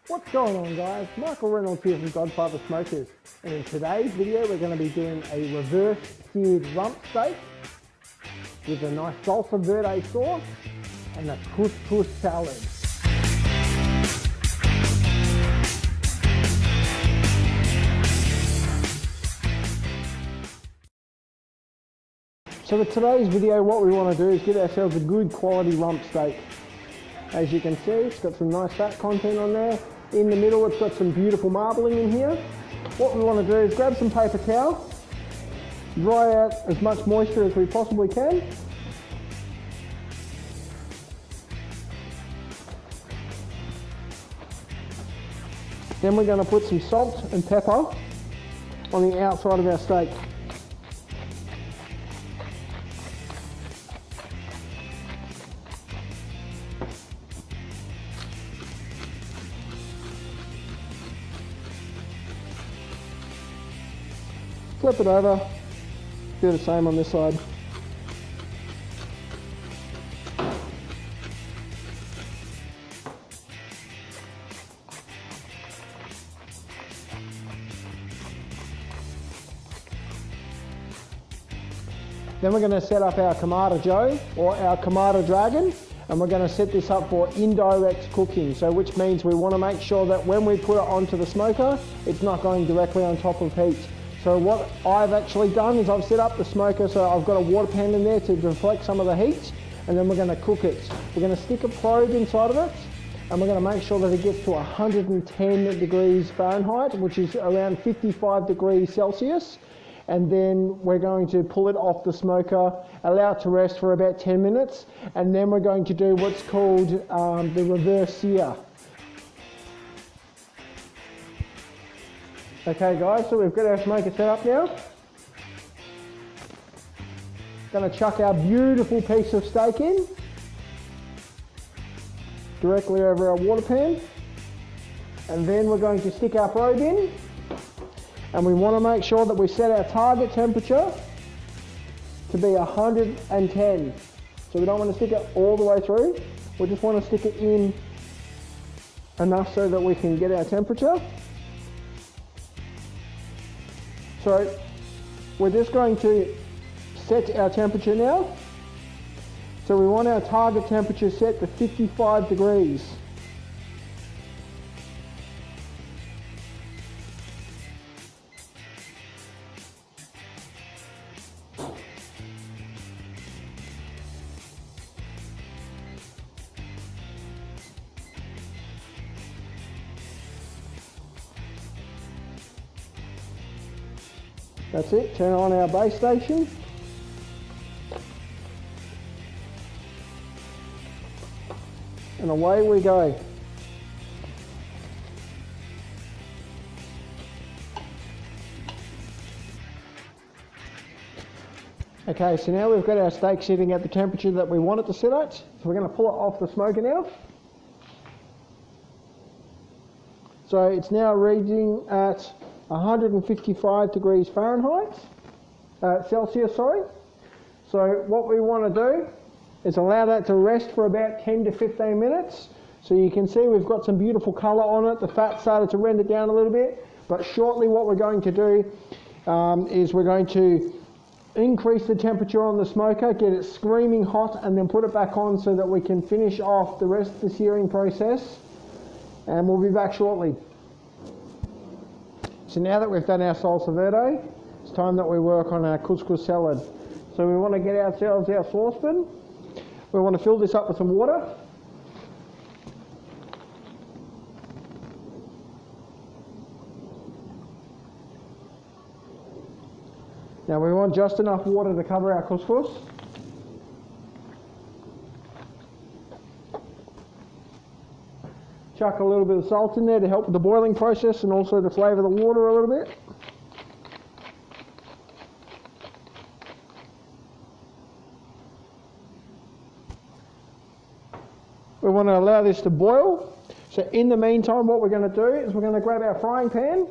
What's going on, guys? Michael Reynolds here from Godfather Smokers, and in today's video we're going to be doing a reverse seared rump steak with a nice salsa verde sauce and a couscous salad. So for today's video, what we want to do is get ourselves a good quality rump steak. As you can see, it's got some nice fat content on there. In the middle, it's got some beautiful marbling in here. What we want to do is grab some paper towel, dry out as much moisture as we possibly can. Then we're going to put some salt and pepper on the outside of our steak. Flip it over, do the same on this side. Then we're going to set up our Kamada Joe or our Kamada Dragon, and we're going to set this up for indirect cooking. So which means we want to make sure that when we put it onto the smoker, it's not going directly on top of heat. So what I've actually done is I've set up the smoker, so I've got a water pan in there to deflect some of the heat, and then we're going to cook it. We're going to stick a probe inside of it, and we're going to make sure that it gets to 110 degrees Fahrenheit, which is around 55 degrees Celsius. And then we're going to pull it off the smoker, allow it to rest for about 10 minutes, and then we're going to do what's called the reverse sear. Okay guys, so we've got our smoker set up now. Going to chuck our beautiful piece of steak in, directly over our water pan, and then we're going to stick our probe in, and we want to make sure that we set our target temperature to be 110. So we don't want to stick it all the way through, we just want to stick it in enough so that we can get our temperature. So we're just going to set our temperature now. So we want our target temperature set to 55 degrees. That's it, turn on our base station. And away we go. Okay, so now we've got our steak sitting at the temperature that we want it to sit at. So we're going to pull it off the smoker now. So it's now reading at 155 degrees Fahrenheit, Celsius, sorry. So what we want to do is allow that to rest for about 10 to 15 minutes. So you can see we've got some beautiful colour on it. The fat started to render down a little bit, but shortly what we're going to do is we're going to increase the temperature on the smoker, get it screaming hot, and then put it back on so that we can finish off the rest of the searing process, and we'll be back shortly. So now that we've done our salsa verde, it's time that we work on our couscous salad. So we want to get ourselves our saucepan. We want to fill this up with some water. Now we want just enough water to cover our couscous. Chuck a little bit of salt in there to help with the boiling process and also to flavour the water a little bit. We want to allow this to boil. So in the meantime, what we're going to do is we're going to grab our frying pan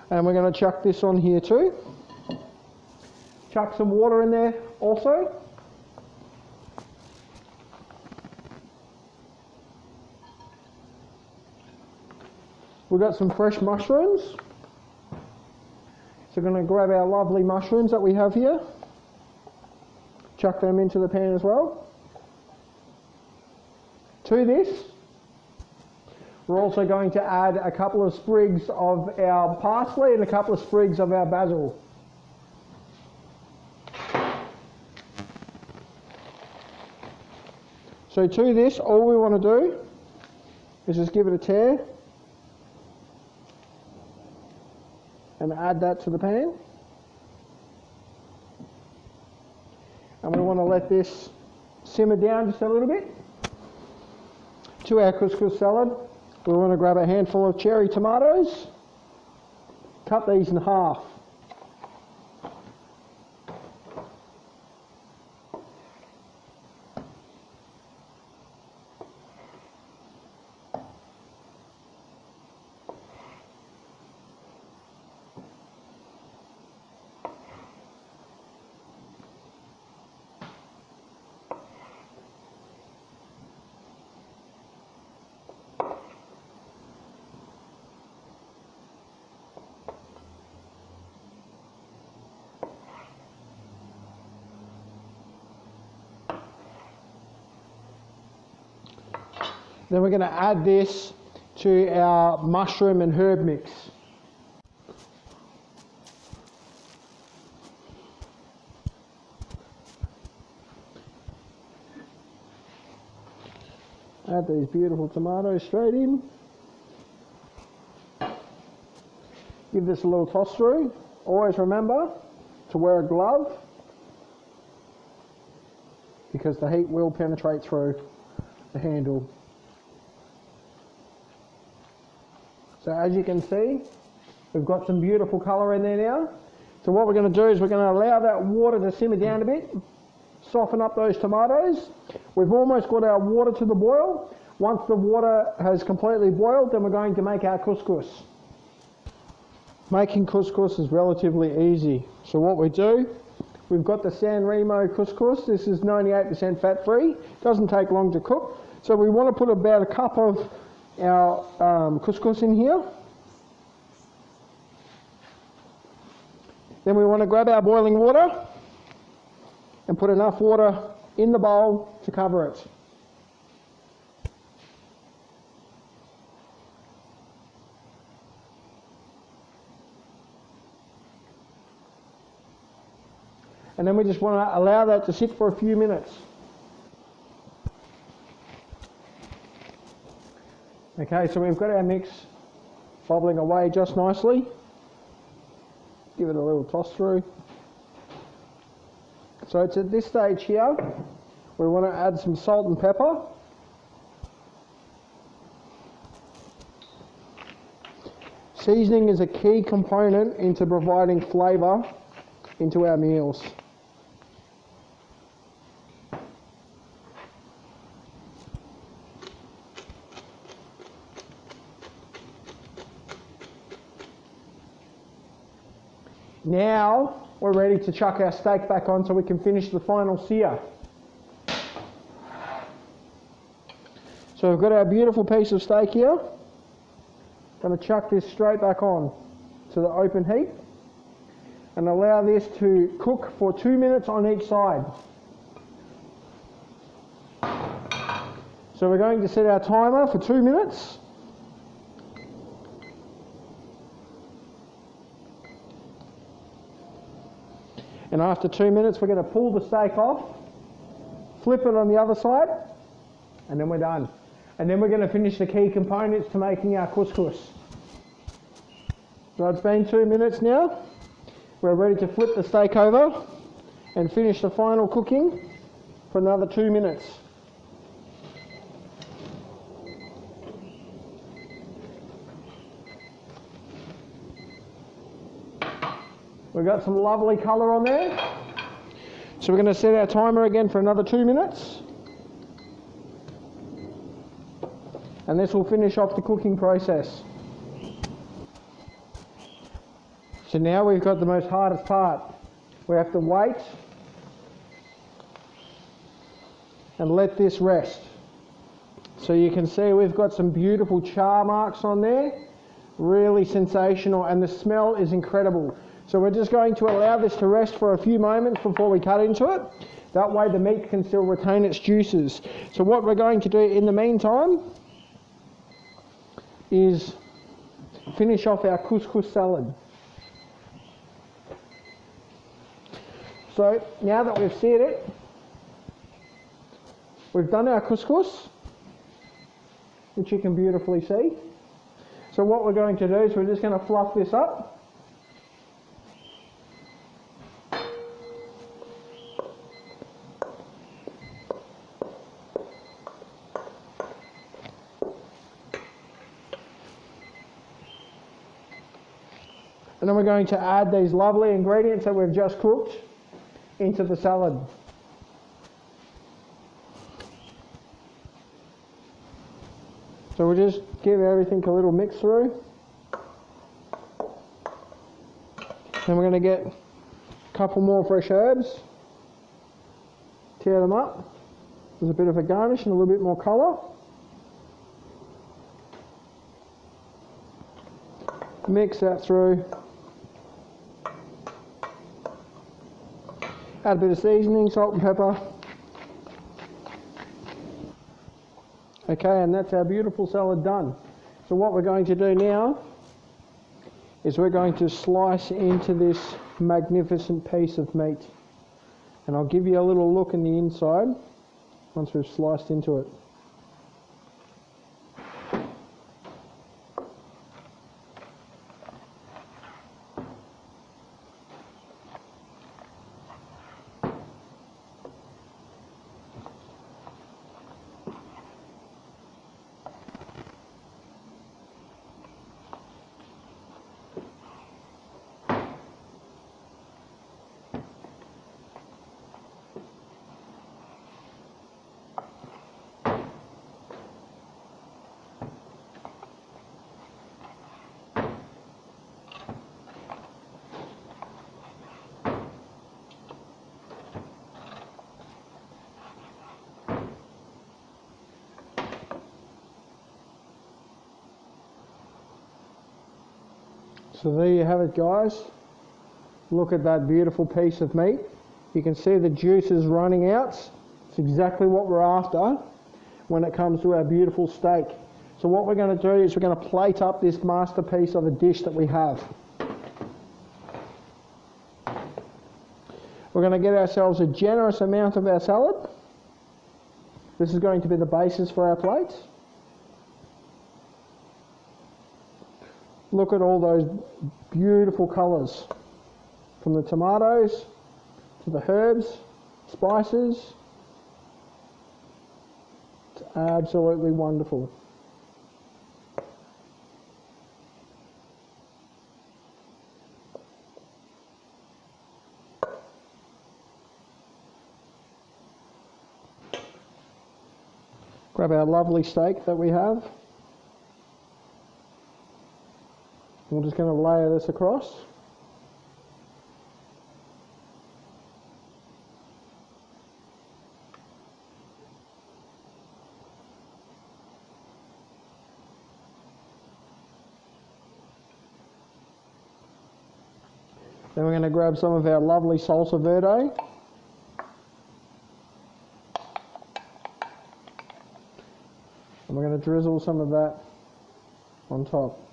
and we're going to chuck this on here too. Chuck some water in there also. We've got some fresh mushrooms. So we're going to grab our lovely mushrooms that we have here. Chuck them into the pan as well. To this, we're also going to add a couple of sprigs of our parsley and a couple of sprigs of our basil. So to this, all we want to do is just give it a tear and add that to the pan. And we want to let this simmer down just a little bit. To our couscous salad, we want to grab a handful of cherry tomatoes, cut these in half. Then we're going to add this to our mushroom and herb mix. Add these beautiful tomatoes straight in. Give this a little toss through. Always remember to wear a glove because the heat will penetrate through the handle. So as you can see, we've got some beautiful colour in there now. So what we're going to do is we're going to allow that water to simmer down a bit, soften up those tomatoes. We've almost got our water to the boil. Once the water has completely boiled, then we're going to make our couscous. Making couscous is relatively easy. So what we do, we've got the San Remo couscous. This is 98% fat-free. Doesn't take long to cook. So we want to put about a cup of our couscous in here. Then we want to grab our boiling water and put enough water in the bowl to cover it. And then we just want to allow that to sit for a few minutes. Okay, so we've got our mix bubbling away just nicely. Give it a little toss through. So it's at this stage here, we want to add some salt and pepper. Seasoning is a key component into providing flavour into our meals. Now we're ready to chuck our steak back on so we can finish the final sear. So we've got our beautiful piece of steak here. Going to chuck this straight back on to the open heat and allow this to cook for 2 minutes on each side. So we're going to set our timer for 2 minutes. And after 2 minutes, we're going to pull the steak off, flip it on the other side, and then we're done. And then we're going to finish the key components to making our couscous. So it's been 2 minutes now. We're ready to flip the steak over and finish the final cooking for another 2 minutes. We've got some lovely colour on there. So we're going to set our timer again for another 2 minutes. And this will finish off the cooking process. So now we've got the most hardest part. We have to wait and let this rest. So you can see we've got some beautiful char marks on there. Really sensational, and the smell is incredible. So we're just going to allow this to rest for a few moments before we cut into it. That way the meat can still retain its juices. So what we're going to do in the meantime is finish off our couscous salad. So now that we've seared it, we've done our couscous, which you can beautifully see. So what we're going to do is we're just going to fluff this up. And then we're going to add these lovely ingredients that we've just cooked into the salad. So we'll just give everything a little mix through. Then we're going to get a couple more fresh herbs, tear them up. There's a bit of a garnish and a little bit more colour. Mix that through. Add a bit of seasoning, salt and pepper. Okay, and that's our beautiful salad done. So what we're going to do now is we're going to slice into this magnificent piece of meat. And I'll give you a little look in the inside once we've sliced into it. So there you have it, guys. Look at that beautiful piece of meat. You can see the juices running out. It's exactly what we're after when it comes to our beautiful steak. So what we're going to do is we're going to plate up this masterpiece of a dish that we have. We're going to get ourselves a generous amount of our salad. This is going to be the basis for our plates. Look at all those beautiful colours, from the tomatoes to the herbs, spices. It's absolutely wonderful. Grab our lovely steak that we have. We're just going to layer this across. Then we're going to grab some of our lovely salsa verde. And we're going to drizzle some of that on top.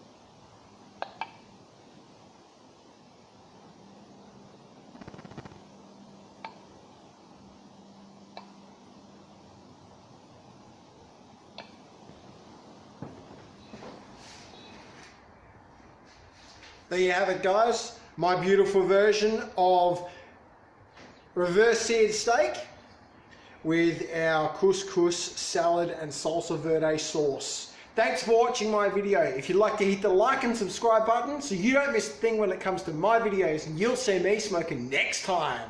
There you have it, guys. My beautiful version of reverse seared steak with our couscous salad and salsa verde sauce. Thanks for watching my video. If you'd like to hit the like and subscribe button so you don't miss a thing when it comes to my videos, and you'll see me smoking next time.